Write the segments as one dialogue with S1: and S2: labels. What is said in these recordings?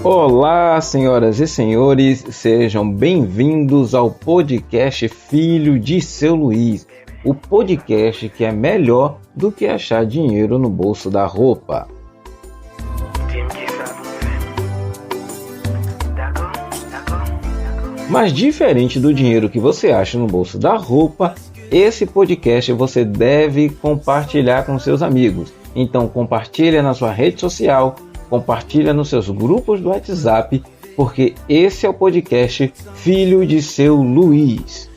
S1: Olá, senhoras e senhores, sejam bem-vindos ao podcast Filho de Seu Luiz, o podcast que é melhor do que achar dinheiro no bolso da roupa. Mas diferente do dinheiro que você acha no bolso da roupa, esse podcast você deve compartilhar com seus amigos. Então compartilha na sua rede social, compartilha nos seus grupos do WhatsApp, porque esse é o podcast Filho de Seu Luiz.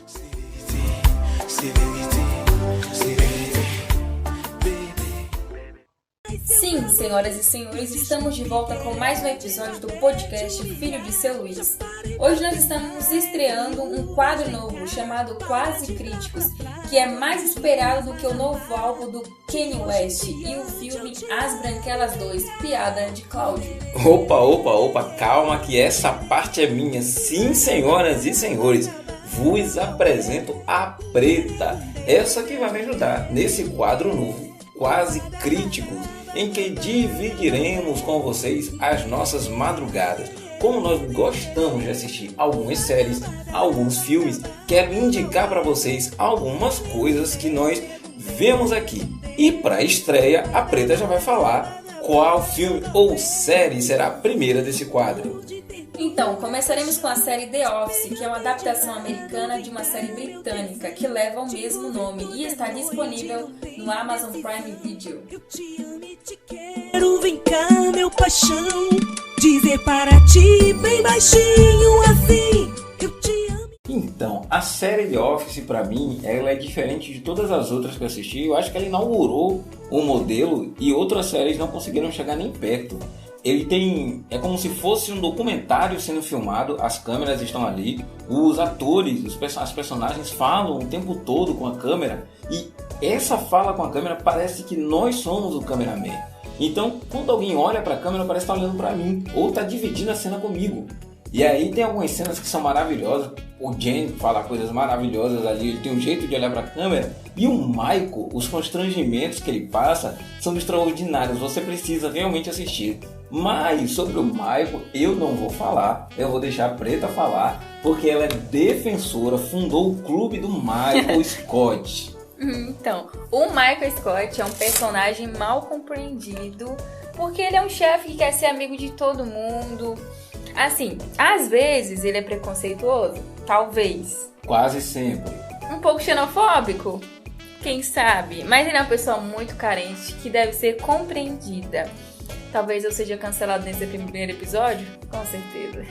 S2: Sim, senhoras e senhores, estamos de volta com mais um episódio do podcast Filho de Seu Luiz. Hoje nós estamos estreando um quadro novo chamado Quase Críticos, que é mais esperado do que o novo álbum do Kanye West e o filme As Branquelas 2, Piada de Cláudio.
S3: Opa, calma que essa parte é minha. Sim, senhoras e senhores, vos apresento a Preta, essa que vai me ajudar nesse quadro novo, Quase Críticos, em que dividiremos com vocês as nossas madrugadas. Como nós gostamos de assistir algumas séries, alguns filmes, quero indicar para vocês algumas coisas que nós vemos aqui. E para estreia, a Preta já vai falar qual filme ou série será a primeira desse quadro.
S2: Então, começaremos com a série The Office, que é uma adaptação americana de uma série britânica que leva o mesmo nome e está disponível no Amazon Prime Video.
S4: Quero, vem cá, meu paixão, dizer para ti bem baixinho assim, eu te amo.
S3: Então, a série The Office para mim, ela é diferente de todas as outras que eu assisti. Eu acho que ela inaugurou o modelo e outras séries não conseguiram chegar nem perto. É como se fosse um documentário sendo filmado, as câmeras estão ali, os atores, as personagens falam o tempo todo com a câmera e essa fala com a câmera parece que nós somos o cameraman. Então, quando alguém olha para a câmera, parece estar olhando para mim ou está dividindo a cena comigo. E aí tem algumas cenas que são maravilhosas. O Jen fala coisas maravilhosas ali, ele tem um jeito de olhar para a câmera. E o Michael, os constrangimentos que ele passa são extraordinários, você precisa realmente assistir. Mas sobre o Michael eu não vou falar, eu vou deixar a Preta falar, porque ela é defensora, fundou o clube do Michael Scott.
S2: Então, o Michael Scott é um personagem mal compreendido, porque ele é um chefe que quer ser amigo de todo mundo. Assim, às vezes ele é preconceituoso, talvez.
S3: Quase sempre.
S2: Um pouco xenofóbico, quem sabe? Mas ele é uma pessoa muito carente, que deve ser compreendida. Talvez eu seja cancelado nesse primeiro episódio? Com certeza.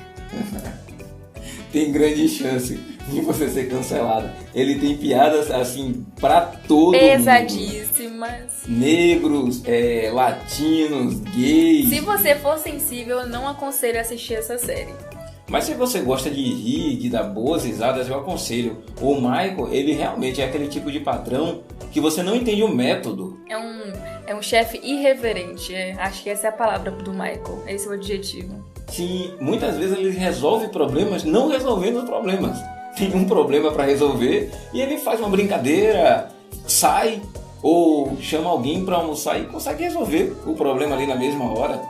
S3: Tem grande chance de você ser cancelado. Ele tem piadas assim pra todo mundo.
S2: Pesadíssimas.
S3: Negros, latinos, gays.
S2: Se você for sensível, eu não aconselho a assistir essa série.
S3: Mas se você gosta de rir, de dar boas risadas, eu aconselho. O Michael, ele realmente é aquele tipo de patrão que você não entende o método.
S2: É um chefe irreverente. Acho que essa é a palavra do Michael. Esse é o adjetivo.
S3: Sim, muitas vezes ele resolve problemas não resolvendo os problemas. Tem um problema para resolver e ele faz uma brincadeira, sai ou chama alguém para almoçar e consegue resolver o problema ali na mesma hora.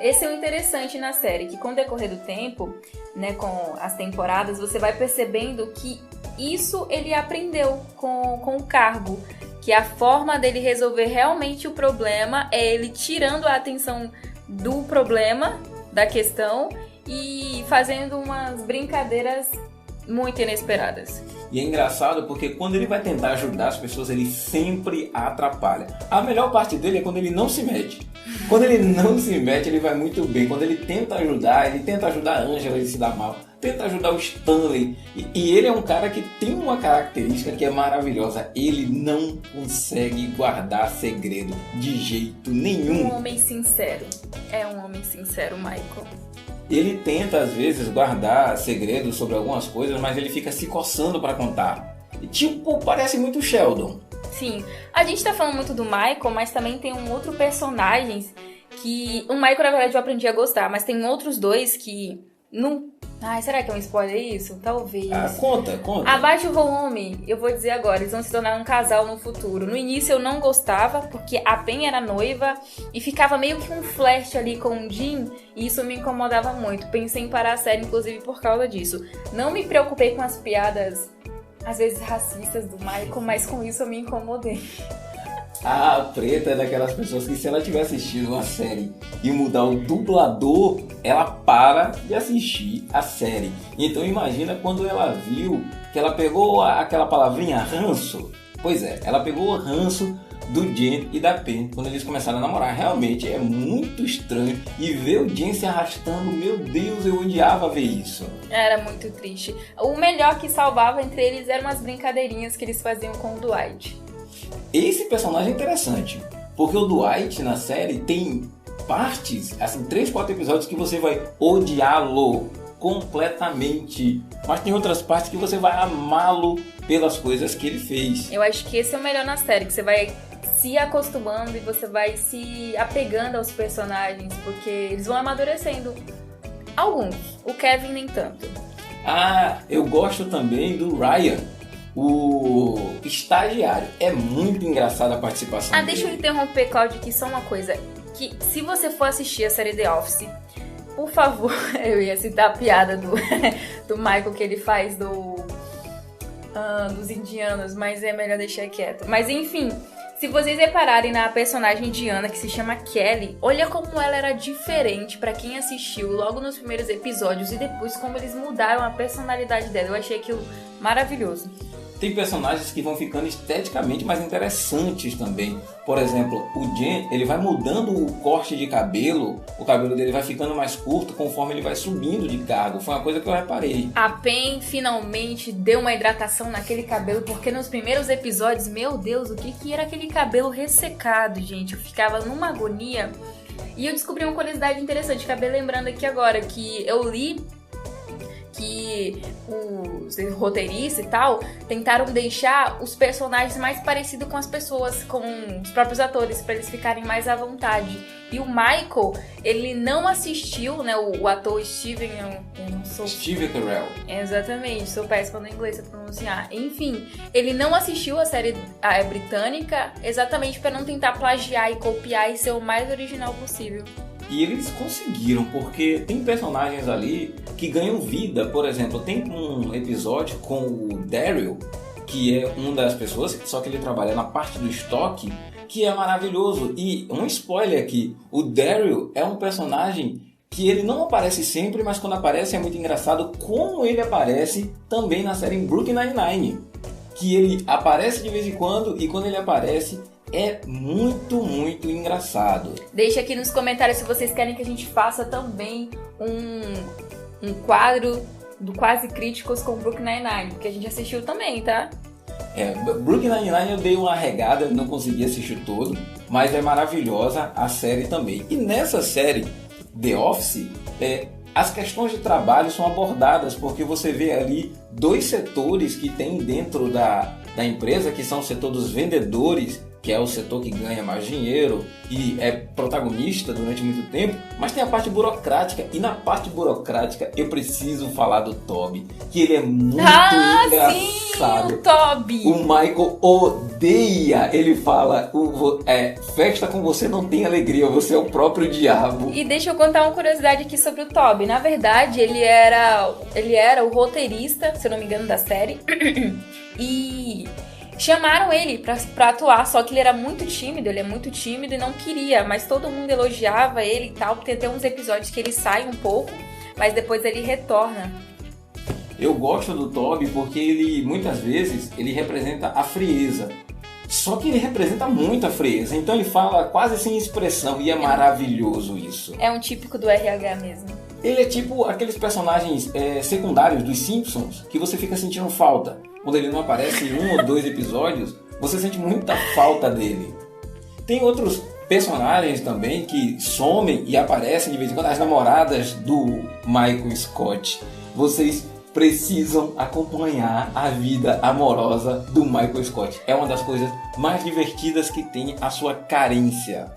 S2: Esse é o interessante na série, que com o decorrer do tempo, né, com as temporadas, você vai percebendo que isso ele aprendeu com o cargo. Que a forma dele resolver realmente o problema é ele tirando a atenção do problema, da questão, e fazendo umas brincadeiras muito inesperadas.
S3: E é engraçado porque quando ele vai tentar ajudar as pessoas, ele sempre atrapalha. A melhor parte dele é quando ele não se mete. Quando ele não se mete, ele vai muito bem. Quando ele tenta ajudar a Angela, ele se dá mal. Tenta ajudar o Stanley. E ele é um cara que tem uma característica que é maravilhosa. Ele não consegue guardar segredo de jeito nenhum.
S2: Um homem sincero. É um homem sincero, Michael.
S3: Ele tenta, às vezes, guardar segredos sobre algumas coisas, mas ele fica se coçando para contar. Tipo, parece muito Sheldon.
S2: Sim, a gente tá falando muito do Michael, mas também tem um outro personagem que... O Michael, na verdade, eu aprendi a gostar, mas tem outros dois que... Ai, será que é um spoiler isso? Talvez.
S3: Conta.
S2: Abaixa o volume, eu vou dizer agora, eles vão se tornar um casal no futuro. No início eu não gostava, porque a Pen era noiva e ficava meio que um flash ali com o Jim, e isso me incomodava muito. Pensei em parar a série, inclusive, por causa disso. Não me preocupei com as piadas, às vezes racistas do Michael, mas com isso eu me incomodei.
S3: A Preta é daquelas pessoas que, se ela tiver assistido uma série e mudar o dublador, ela para de assistir a série. Então imagina quando ela viu que ela pegou aquela palavrinha ranço. Pois é, ela pegou o ranço do Jen e da Pen quando eles começaram a namorar. Realmente é muito estranho. E ver o Jen se arrastando, meu Deus, eu odiava ver isso.
S2: Era muito triste. O melhor que salvava entre eles eram as brincadeirinhas que eles faziam com o Dwight.
S3: Esse personagem é interessante, porque o Dwight na série tem partes, assim, 3, 4 episódios que você vai odiá-lo completamente, mas tem outras partes que você vai amá-lo pelas coisas que ele fez.
S2: Eu acho que esse é o melhor na série, que você vai se acostumando e você vai se apegando aos personagens, porque eles vão amadurecendo. Alguns, o Kevin nem tanto.
S3: Eu gosto também do Ryan, o estagiário. É muito engraçada a participação dele.
S2: Deixa eu interromper, Cláudio, aqui só uma coisa. Que se você for assistir a série The Office, por favor, eu ia citar a piada do Michael que ele faz dos indianos, mas é melhor deixar quieto. Mas enfim, se vocês repararem na personagem indiana que se chama Kelly, olha como ela era diferente pra quem assistiu logo nos primeiros episódios e depois como eles mudaram a personalidade dela. Eu achei aquilo maravilhoso.
S3: Tem personagens que vão ficando esteticamente mais interessantes também. Por exemplo, o Jen, ele vai mudando o corte de cabelo, o cabelo dele vai ficando mais curto conforme ele vai subindo de cargo. Foi uma coisa que eu reparei.
S2: A Pen finalmente deu uma hidratação naquele cabelo, porque nos primeiros episódios, meu Deus, o que era aquele cabelo ressecado, gente? Eu ficava numa agonia. E eu descobri uma curiosidade interessante, acabei lembrando aqui agora, que eu li que os roteiristas e tal tentaram deixar os personagens mais parecidos com as pessoas, com os próprios atores, para eles ficarem mais à vontade. E o Michael, ele não assistiu, né, o ator Steven, eu não sou...
S3: Steve Carell.
S2: Exatamente, sou péssima no inglês pra pronunciar. Enfim, ele não assistiu a série britânica exatamente para não tentar plagiar e copiar e ser o mais original possível.
S3: E eles conseguiram, porque tem personagens ali que ganham vida. Por exemplo, tem um episódio com o Daryl, que é uma das pessoas, só que ele trabalha na parte do estoque, que é maravilhoso. E um spoiler aqui, o Daryl é um personagem que ele não aparece sempre, mas quando aparece é muito engraçado como ele aparece também na série Brooklyn Nine-Nine. Que ele aparece de vez em quando e quando ele aparece... é muito, muito engraçado.
S2: Deixa aqui nos comentários se vocês querem que a gente faça também um quadro do Quase Críticos com Brooklyn Nine-Nine, porque a gente assistiu também, tá?
S3: Brooklyn Nine-Nine eu dei uma regada, não consegui assistir todo, mas é maravilhosa a série também. E nessa série, The Office, as questões de trabalho são abordadas, porque você vê ali 2 setores que tem dentro da empresa, que são o setor dos vendedores, que é o setor que ganha mais dinheiro e é protagonista durante muito tempo, mas tem a parte burocrática, e na parte burocrática eu preciso falar do Toby, que ele é muito engraçado.
S2: Sim, o Toby!
S3: O Michael odeia, ele fala, festa com você não tem alegria, você é o próprio diabo.
S2: E deixa eu contar uma curiosidade aqui sobre o Toby. Na verdade, ele era o roteirista, se eu não me engano, da série, e... chamaram ele pra atuar, só que ele é muito tímido e não queria, mas todo mundo elogiava ele e tal. Tem até uns episódios que ele sai um pouco, mas depois ele retorna.
S3: Eu gosto do Toby porque ele, muitas vezes, ele representa a frieza. Só que ele representa muito a frieza, então ele fala quase sem expressão e é maravilhoso isso.
S2: É um típico do RH mesmo.
S3: Ele é tipo aqueles personagens secundários dos Simpsons que você fica sentindo falta. Quando ele não aparece em 1 ou 2 episódios, você sente muita falta dele. Tem outros personagens também que somem e aparecem de vez em quando. As namoradas do Michael Scott. Vocês precisam acompanhar a vida amorosa do Michael Scott. É uma das coisas mais divertidas que tem a sua carência.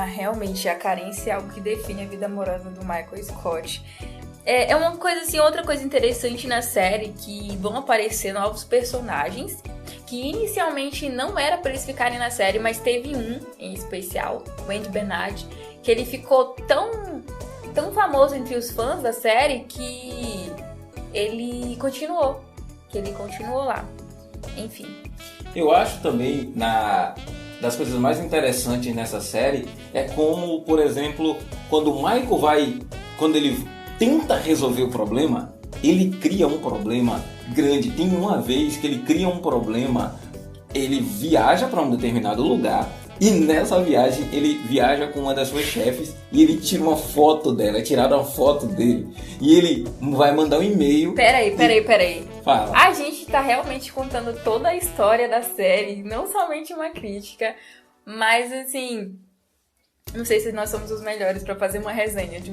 S2: Realmente, a carência é algo que define a vida amorosa do Michael Scott. É uma coisa assim, outra coisa interessante na série, que vão aparecer novos personagens, que inicialmente não era pra eles ficarem na série, mas teve um em especial, o Andy Bernard, que ele ficou tão famoso entre os fãs da série que ele continuou lá. Enfim.
S3: Eu acho também, das coisas mais interessantes nessa série, é como, por exemplo, quando o Michael quando ele tenta resolver o problema, ele cria um problema grande. Tem uma vez que ele cria um problema, ele viaja para um determinado lugar, e nessa viagem ele viaja com uma das suas chefes e ele tira uma foto dela, tiraram uma foto dele. E ele vai mandar um e-mail.
S2: Peraí.
S3: Fala.
S2: A gente tá realmente contando toda a história da série, não somente uma crítica, mas assim, não sei se nós somos os melhores pra fazer uma resenha de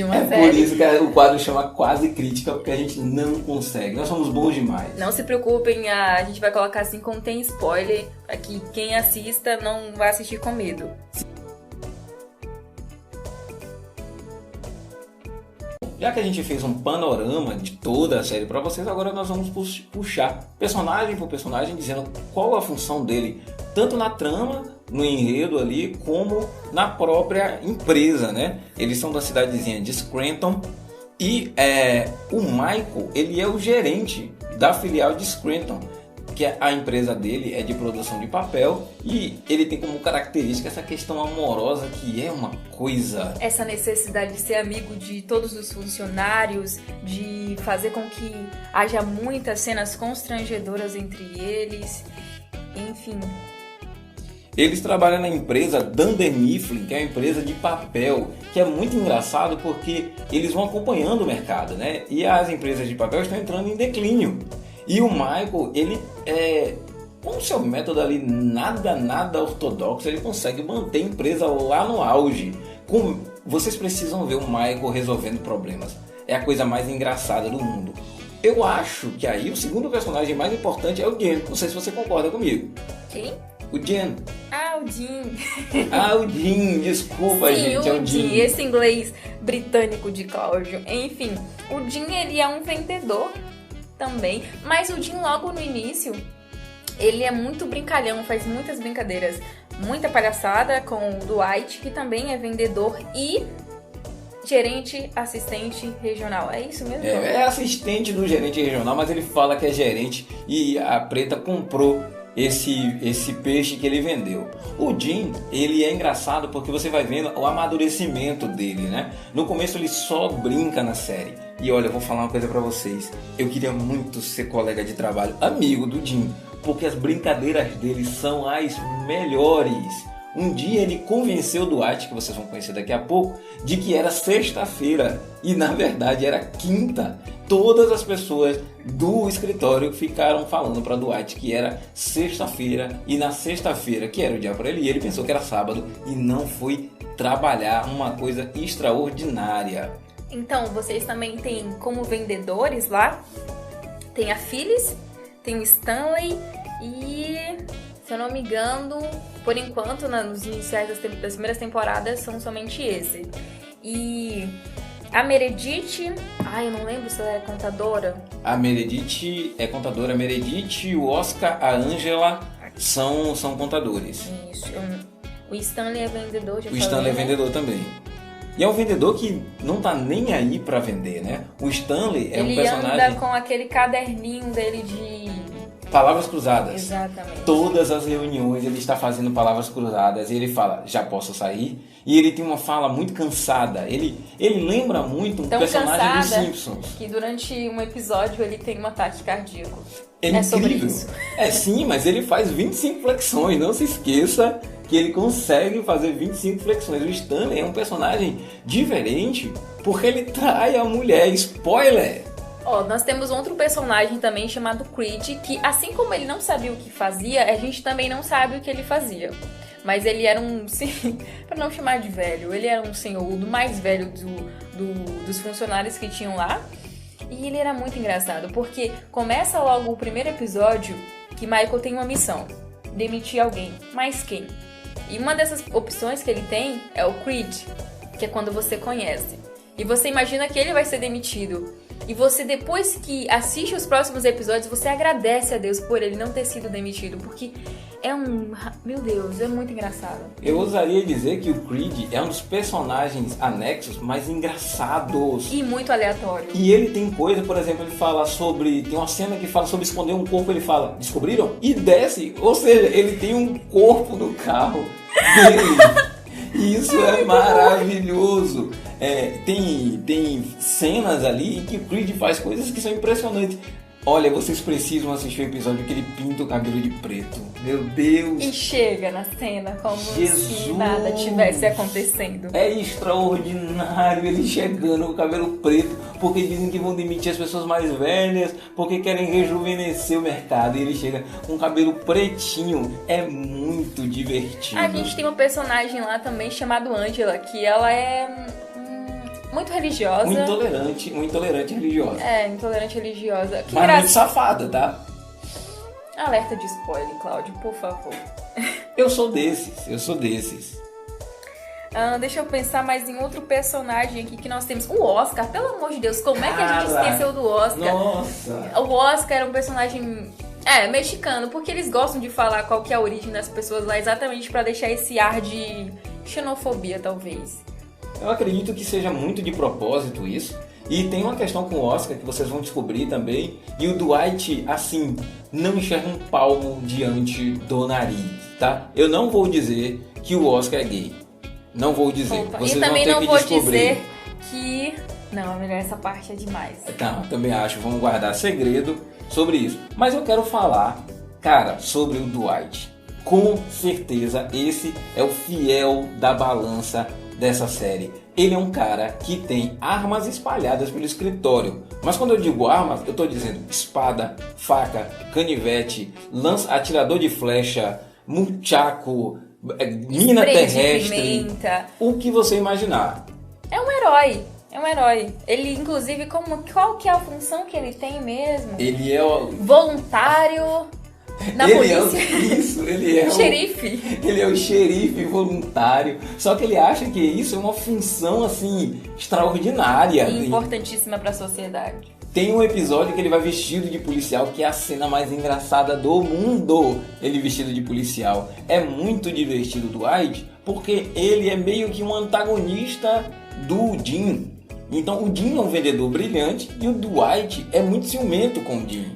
S2: uma série.
S3: É por isso que o quadro chama Quase Crítica, porque a gente não consegue. Nós somos bons demais.
S2: Não se preocupem, a gente vai colocar assim, contém spoiler, pra que quem assista não vá assistir com medo.
S3: Já que a gente fez um panorama de toda a série para vocês, agora nós vamos puxar personagem por personagem, dizendo qual a função dele, tanto na trama, no enredo ali, como na própria empresa, né? Eles são da cidadezinha de Scranton e o Michael, ele é o gerente da filial de Scranton, que a empresa dele é de produção de papel, e ele tem como característica essa questão amorosa, que é uma coisa...
S2: Essa necessidade de ser amigo de todos os funcionários, de fazer com que haja muitas cenas constrangedoras entre eles, enfim.
S3: Eles trabalham na empresa Dunder Mifflin, que é uma empresa de papel, que é muito engraçado porque eles vão acompanhando o mercado, né? E as empresas de papel estão entrando em declínio. E o Michael, ele com o seu método ali nada ortodoxo, ele consegue manter a empresa lá no auge. Vocês precisam ver o Michael resolvendo problemas. É a coisa mais engraçada do mundo. Eu acho que aí o segundo personagem mais importante é o Jen. Não sei se você concorda comigo.
S2: Quem?
S3: O Jen.
S2: O Jim.
S3: O Jim, desculpa,
S2: Sim,
S3: gente, é o Jim.
S2: Esse inglês britânico de Cláudio. Enfim, o Jim, ele é um vendedor também, mas o Jim logo no início, ele é muito brincalhão, faz muitas brincadeiras, muita palhaçada com o Dwight, que também é vendedor e gerente assistente regional. É isso mesmo?
S3: É assistente do gerente regional, mas ele fala que é gerente e a Preta comprou esse peixe que ele vendeu. O Jim, ele é engraçado porque você vai vendo o amadurecimento dele, né? No começo ele só brinca na série. E olha, eu vou falar uma coisa pra vocês. Eu queria muito ser colega de trabalho, amigo do Jim, porque as brincadeiras dele são as melhores. Um dia ele convenceu o Dwight, que vocês vão conhecer daqui a pouco, de que era sexta-feira e na verdade era quinta. Todas as pessoas do escritório ficaram falando para Dwight que era sexta-feira, e na sexta-feira, que era o dia para ele, ele pensou que era sábado e não foi trabalhar, uma coisa extraordinária.
S2: Então, vocês também têm como vendedores lá, tem a Phyllis, tem o Stanley e, se eu não me engano, por enquanto, nos iniciais das primeiras temporadas, são somente esse. E a Meredith, eu não lembro se ela é contadora.
S3: A Meredith é contadora. A Meredith, o Oscar, a Angela são contadores.
S2: Isso. O Stanley é vendedor,
S3: O Stanley é vendedor também. E é um vendedor que não tá nem aí pra vender, né? O Stanley é um personagem...
S2: Ele anda com aquele caderninho dele de...
S3: palavras cruzadas.
S2: Exatamente.
S3: Todas as reuniões ele está fazendo palavras cruzadas. E ele fala, já posso sair? E ele tem uma fala muito cansada. Ele lembra muito um personagem dos Simpsons.
S2: Que durante um episódio ele tem um ataque cardíaco.
S3: É incrível. Sobre isso. Sim, mas ele faz 25 flexões. Não se esqueça que ele consegue fazer 25 flexões. O Stanley é um personagem diferente porque ele trai a mulher. Spoiler!
S2: Nós temos outro personagem também chamado Creed, que assim como ele não sabia o que fazia, a gente também não sabe o que ele fazia. Mas ele era para não chamar de velho, ele era um senhor, do mais velho dos funcionários que tinham lá. E ele era muito engraçado, porque começa logo o primeiro episódio que Michael tem uma missão, demitir alguém. Mas quem? E uma dessas opções que ele tem é o Creed, que é quando você conhece. E você imagina que ele vai ser demitido. E você, depois que assiste os próximos episódios, você agradece a Deus por ele não ter sido demitido. Porque meu Deus, é muito engraçado.
S3: Eu ousaria dizer que o Creed é um dos personagens anexos mais engraçados.
S2: E muito aleatório.
S3: E ele tem coisa, por exemplo, ele fala sobre... Tem uma cena que fala sobre esconder um corpo, ele fala, descobriram? E desce. Ou seja, ele tem um corpo no carro dele. E isso é maravilhoso. Tem cenas ali em que o Creed faz coisas que são impressionantes. Olha, vocês precisam assistir o episódio que ele pinta o cabelo de preto. Meu Deus!
S2: E chega na cena como se nada tivesse acontecendo.
S3: É extraordinário ele chegando com o cabelo preto, porque dizem que vão demitir as pessoas mais velhas, porque querem rejuvenescer o mercado. E ele chega com o cabelo pretinho. É muito divertido.
S2: A gente tem uma personagem lá também chamada Angela, que ela é... muito religiosa.
S3: Uma intolerante religiosa.
S2: Intolerante religiosa. Que
S3: Mas muito safada, tá?
S2: Alerta de spoiler, Cláudio, por favor.
S3: Eu sou desses.
S2: Deixa eu pensar mais em outro personagem aqui que nós temos. O Oscar, pelo amor de Deus, como é que a gente esqueceu do Oscar?
S3: Nossa!
S2: O Oscar era um personagem... mexicano, porque eles gostam de falar qual que é a origem das pessoas lá, exatamente pra deixar esse ar de xenofobia, talvez.
S3: Eu acredito que seja muito de propósito isso. E tem uma questão com o Oscar que vocês vão descobrir também. E o Dwight, assim, não enxerga um palmo diante do nariz, tá? Eu não vou dizer que o Oscar é gay. Não vou dizer.
S2: Opa,
S3: vocês
S2: e também
S3: vão ter
S2: não
S3: que
S2: vou
S3: descobrir.
S2: dizer que... Não, melhor essa parte é demais.
S3: Tá, também acho. Vamos guardar segredo sobre isso. Mas eu quero falar, cara, sobre o Dwight. Com certeza esse é o fiel da balança dessa série. Ele é um cara que tem armas espalhadas pelo escritório. Mas quando eu digo armas, eu estou dizendo espada, faca, canivete, atirador de flecha, munchaku, mina terrestre,
S2: pimenta.
S3: O que você imaginar.
S2: É um herói. Ele, inclusive, qual que é a função que ele tem mesmo?
S3: Ele é o...
S2: voluntário na polícia.
S3: Ele é
S2: xerife.
S3: Ele é o xerife voluntário. Só que ele acha que isso é uma função, assim, extraordinária.
S2: E importantíssima para a sociedade.
S3: Tem um episódio que ele vai vestido de policial, que é a cena mais engraçada do mundo. Ele vestido de policial. É muito divertido do Dwight, porque ele é meio que um antagonista do Jim. Então o Jim é um vendedor brilhante e o Dwight é muito ciumento com o Jim.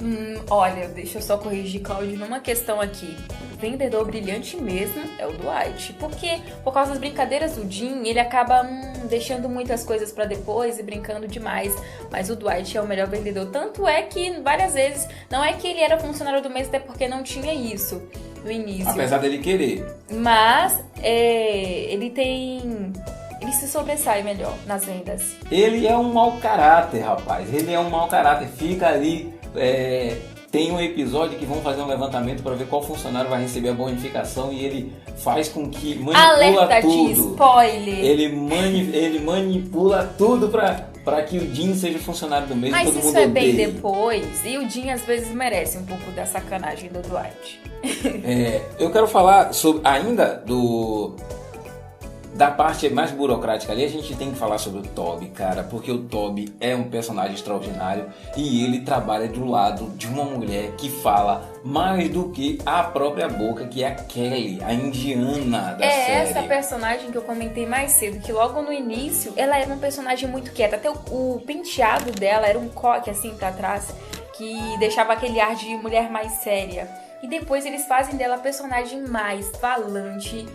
S2: Olha, deixa eu só corrigir, Cláudio, numa questão aqui. O vendedor brilhante mesmo é o Dwight. Porque, por causa das brincadeiras do Jim, ele acaba deixando muitas coisas pra depois e brincando demais. Mas o Dwight é o melhor vendedor. Tanto é que, várias vezes, não é que ele era funcionário do mês, até porque não tinha isso no início.
S3: Apesar dele querer.
S2: Mas, ele se sobressai melhor nas vendas.
S3: Ele é um mau caráter, rapaz. Ele é um mau caráter. Fica ali... Tem um episódio que vão fazer um levantamento para ver qual funcionário vai receber a bonificação e ele faz com que manipula
S2: alerta
S3: tudo.
S2: De spoiler.
S3: Ele manipula tudo para que o Jim seja funcionário do mês.
S2: Mas
S3: todo
S2: isso
S3: mundo
S2: é bem
S3: odeia.
S2: depois e o Jim às vezes merece um pouco da sacanagem do Dwight.
S3: Eu quero falar ainda da parte mais burocrática ali. A gente tem que falar sobre o Toby, cara, porque o Toby é um personagem extraordinário e ele trabalha do lado de uma mulher que fala mais do que a própria boca, que é a Kelly, a indiana da série.
S2: É essa personagem que eu comentei mais cedo, que logo no início ela era uma personagem muito quieta, até o penteado dela era um coque assim pra trás, que deixava aquele ar de mulher mais séria. E depois eles fazem dela a personagem mais falante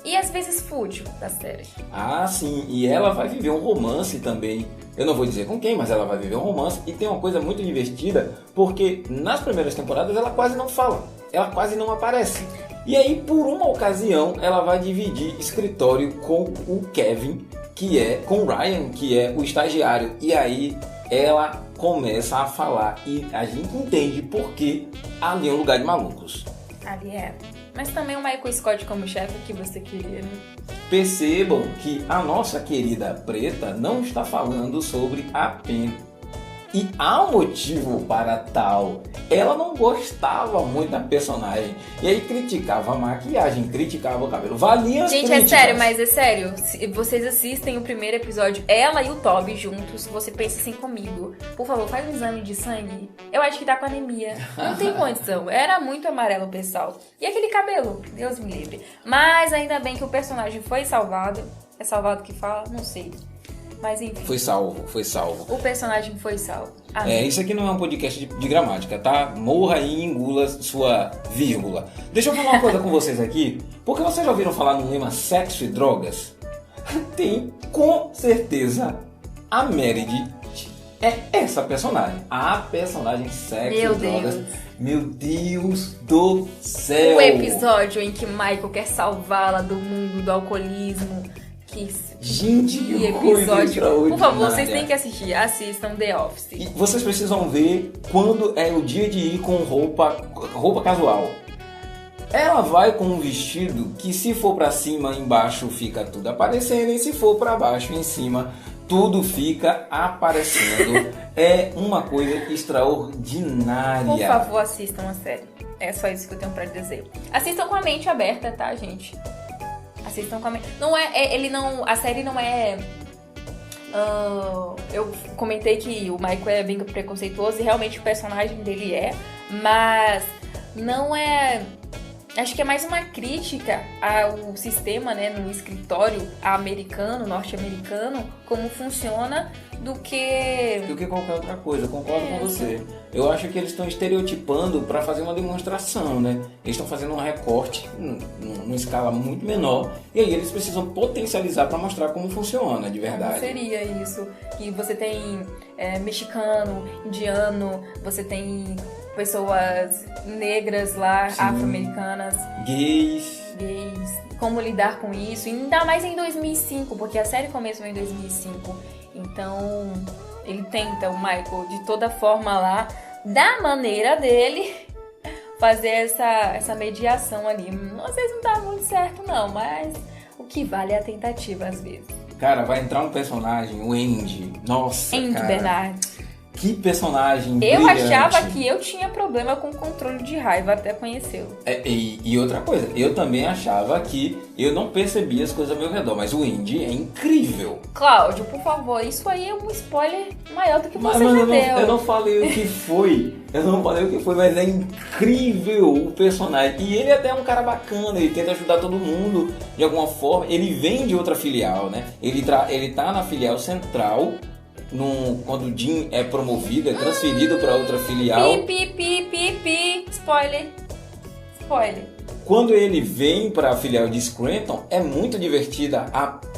S2: e às vezes fútil da série.
S3: Ah, sim. E ela vai viver um romance também. Eu não vou dizer com quem, mas ela vai viver um romance. E tem uma coisa muito divertida, porque nas primeiras temporadas ela quase não fala. Ela quase não aparece. E aí, por uma ocasião, ela vai dividir escritório com o Kevin, com o Ryan, que é o estagiário. E aí, ela começa a falar. E a gente entende por que ali é um lugar de malucos.
S2: Ali é. Mas também o Michael Scott como chefe que você queria, né?
S3: Percebam que a nossa querida Preta não está falando sobre a Pen. E há um motivo para tal. Ela não gostava muito da personagem. E aí criticava a maquiagem, criticava o cabelo. Valia as
S2: Gente,
S3: críticas.
S2: é sério, mas é sério. Se vocês assistem o primeiro episódio, ela e o Toby juntos, você pensa assim comigo. Por favor, faz um exame de sangue. Eu acho que tá com anemia. Não tem condição. Era muito amarelo, pessoal. E aquele cabelo? Deus me livre. Mas ainda bem que o personagem foi salvado. É salvado que fala? Não sei. Mas enfim.
S3: Foi salvo.
S2: O personagem foi salvo. Amém.
S3: Isso aqui não é um podcast de gramática, tá? Morra e engula sua vírgula. Deixa eu falar uma coisa com vocês aqui. Porque vocês já ouviram falar no lema sexo e drogas? Tem, com certeza, a Meredith é essa personagem. A personagem sexo
S2: Meu
S3: e drogas.
S2: Deus.
S3: Meu Deus do céu.
S2: O episódio em que Michael quer salvá-la do mundo do alcoolismo.
S3: Gente, que coisa
S2: episódio.
S3: extraordinária.
S2: Por favor, vocês têm que assistir. Assistam The Office.
S3: E vocês precisam ver quando é o dia de ir com roupa casual. Ela vai com um vestido que, se for pra cima, embaixo fica tudo aparecendo, e se for pra baixo, em cima, tudo fica aparecendo. É uma coisa extraordinária.
S2: Por favor, assistam a série. É só isso que eu tenho pra dizer. Assistam com a mente aberta, tá, gente? Assistam com a mente. Não é, ele não. A série não é. Eu comentei que o Michael é bem preconceituoso e realmente o personagem dele é, mas não é. Acho que é mais uma crítica ao sistema, né, no escritório americano, norte-americano, como funciona, do que
S3: qualquer outra coisa. Concordo com você. Eu acho que eles estão estereotipando para fazer uma demonstração, né? Eles estão fazendo um recorte numa escala muito menor, e aí eles precisam potencializar para mostrar como funciona de verdade.
S2: Como seria isso? Que você tem mexicano, indiano, você tem pessoas negras lá,
S3: sim,
S2: afro-americanas,
S3: gays,
S2: como lidar com isso, e ainda mais em 2005, porque a série começou em 2005, então ele tenta, o Michael, de toda forma lá, da maneira dele, fazer essa mediação ali. Às vezes não dá muito certo não, mas o que vale é a tentativa às vezes.
S3: Cara, vai entrar um personagem, o Andy, nossa,
S2: Andy
S3: cara.
S2: Bernard.
S3: Que personagem
S2: Eu
S3: brilhante.
S2: achava que eu tinha problema com controle de raiva até conhecê-lo.
S3: E outra coisa, eu também achava que eu não percebia as coisas ao meu redor, mas o Andy é incrível.
S2: Cláudio, por favor, isso aí é um spoiler maior do que você já deu.
S3: Eu não falei o que foi, mas é incrível o personagem. E ele até é um cara bacana, ele tenta ajudar todo mundo de alguma forma. Ele vem de outra filial, né? Ele tá na filial central. Quando o Jim é promovido, é transferido para outra filial.
S2: Spoiler.
S3: Quando ele vem para a filial de Scranton, é muito divertida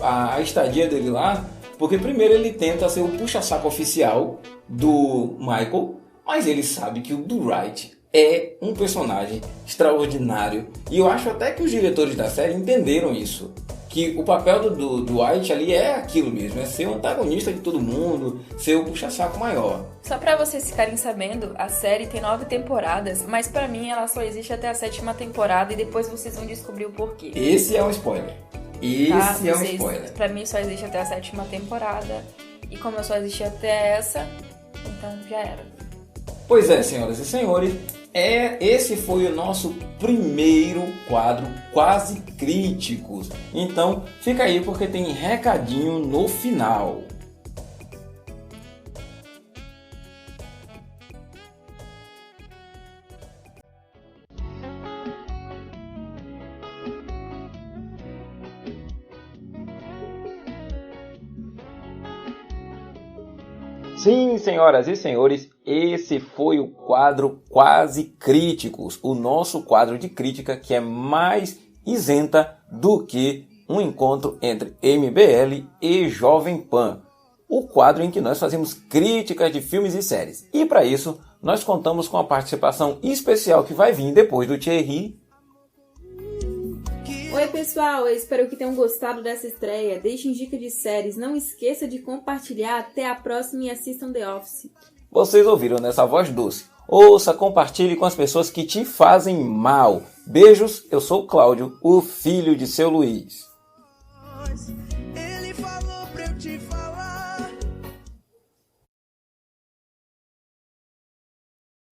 S3: a estadia dele lá, porque primeiro ele tenta ser o puxa-saco oficial do Michael, mas ele sabe que o Dwight é um personagem extraordinário. E eu acho até que os diretores da série entenderam isso. Que o papel do Dwight ali é aquilo mesmo, é ser o antagonista de todo mundo, ser o puxa-saco maior.
S2: Só pra vocês ficarem sabendo, a série tem 9 temporadas, mas pra mim ela só existe até a 7ª temporada e depois vocês vão descobrir o porquê.
S3: Esse é um spoiler. É um spoiler.
S2: Pra mim só existe até a 7ª temporada e como eu só existi até essa, então já era.
S3: Pois é, senhoras e senhores, esse foi o nosso primeiro quadro Quase Críticos. Então, fica aí porque tem recadinho no final. Sim, senhoras e senhores, esse foi o quadro Quase Críticos, o nosso quadro de crítica que é mais isenta do que um encontro entre MBL e Jovem Pan. O quadro em que nós fazemos críticas de filmes e séries. E para isso, nós contamos com a participação especial que vai vir depois do Thierry.
S5: Oi pessoal, eu espero que tenham gostado dessa estreia. Deixem dica de séries, não esqueça de compartilhar. Até a próxima e assistam The Office.
S3: Vocês ouviram nessa voz doce. Ouça, compartilhe com as pessoas que te fazem mal. Beijos, eu sou o Cláudio, o filho de seu Luiz.